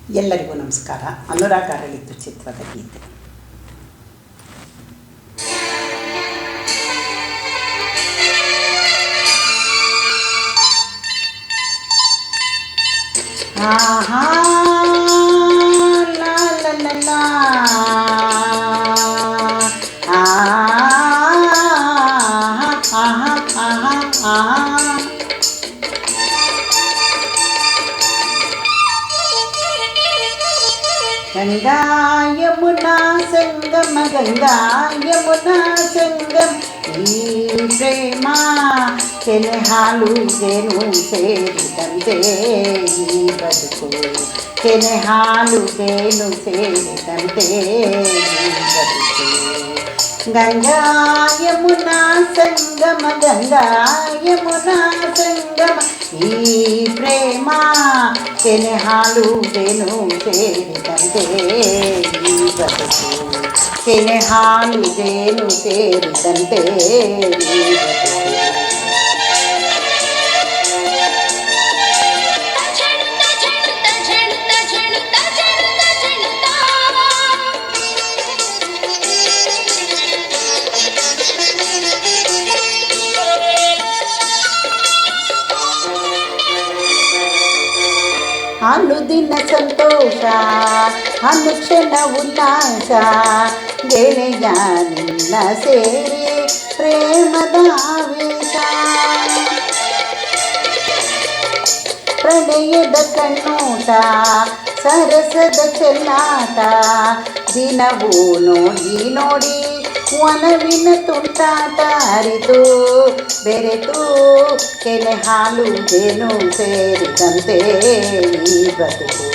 ಎಲ್ಲರಿಗೂ ನಮಸ್ಕಾರ. ಅನುರಾಗ ಅರಳಿತು ಚಿತ್ರದ ಗೀತೆ. ಆಹಾ ಲಾ ಲಾ ಲಾ ಲಾ. ಗಂಗಾ ಯಮುನಾ ಸಂಗಮ, ಗಂಗಾ ಯಮುನಾ ಸಂಗಮ, ಈ ಪ್ರೇಮ ಕೆನೆ ಹಾಲು ಜೇನು ಸೇರಿದಂತೆ ಈ ಬದುಕು, ಕೆನೆ ಹಾಲು ಜೇನು ಸೇರಿದಂತೆ ಈ ಬದುಕು. ಗಂಗಾ ಯಮುನಾ ಸಂಗಮ, ಗಂಗಾ ಯಮುನಾ ಸಂಗಮ, ಈ ಪ್ರೇಮ ಕೆನೆ ಹಾಲು ಜೇನು ಸೇರಿದಂತೆ ಈ ಬದುಕು, ಕೆನೆ ಹಾಲು ಜೇನು ಸೇರಿದಂತೆ ಈ ಬದುಕು. ಅನುದಿನ ಸಂತೋಷ, ಅನುಕ್ಷಣ ಉಲ್ಲಾಸ, ಗೆಳೆಯ ನಿನ್ನ ಸೇರಿ ಪ್ರೇಮದ ಆವೇಶ. ಪ್ರಣಯದ ಕಣ್ಣೋಟ, ಸರಸದ ಚೆಲ್ಲಾಟ, ದಿನವೂ ನೋಡಿ ನೋಡಿ ಒನವಿನ ತುಂಟಾಟ. ಅರಿತು ಬೆರೆತು ಕೆನೆ ಹಾಲು ಜೇನು ಸೇರಿದಂತೆ ಈ ಬದುಕು,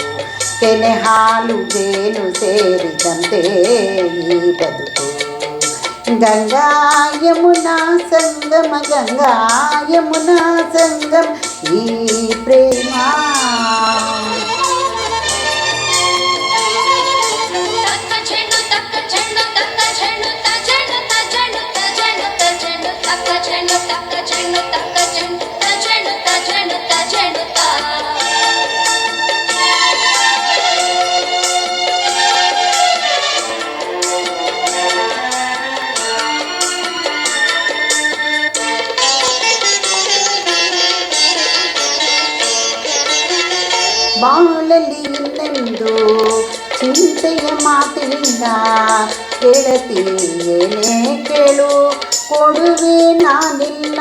ಕೆನೆ ಹಾಲು ಜೇನು ಸೇರಿದಂತೆ ಈ ಬದುಕು. ಗಂಗಾ ಯಮುನಾ ಸಂಗಮ, ಗಂಗಾ ಯಮುನಾ ಸಂಗಮ, ಈ ಪ್ರೇಮ. ಬಾಳಲಿ ಇನ್ನೆಂದು ಚಿಂತೆಯ ಮಾತಿಲ್ಲ, ಗೆಳತಿ ಏನೇ ಕೇಳು ಕೊಡುವೆ ನಾನಿಲ್ಲ.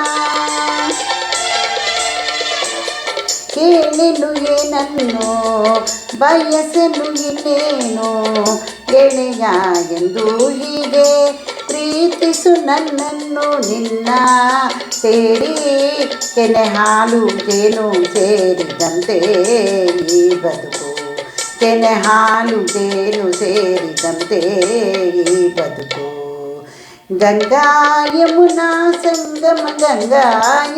ಕೇಳೆನು ಏನನ್ನು ಬಯಸನು ಇನ್ನೇನು, ಗೆಳೆಯ ಎಂದು ಹೀಗೆ ಪ್ರೀತಿಸು ನನ್ನನ್ನು ನಿನ್ನ ಸೇರಿ, ಕೆನೆ ಹಾಲು ಜೇನು ಸೇರಿದಂತೆ ಈ ಬದುಕು, ಕೆನೆ ಹಾಲು ಜೇನು ಸೇರಿದಂತೆ ಈ ಬದುಕು. ಗಂಗಾ ಯಮುನಾ ಸಂಗಮ, ಗಂಗಾ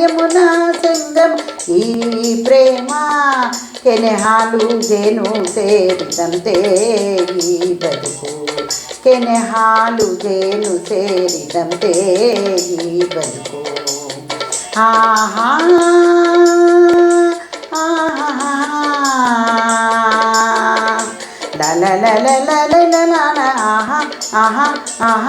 ಯಮುನಾ ಸಂಗಮ, ಈ ಪ್ರೇಮ ಕೆನೆ ಹಾಲು ಜೇನು ಸೇರಿದಂತೆ ಈ ಬದುಕು, ಕೆನೆ ಹಾಲು ಜೇನು ಸೇರಿದಂತೆ ಈ ಬದುಕು. ಆಹಾ ಆಹಾ ಲ ಲ ಲ ಲ ಲ ಲ ಲ ಲ, ಆಹಾ ಆಹಾ ಆಹಾ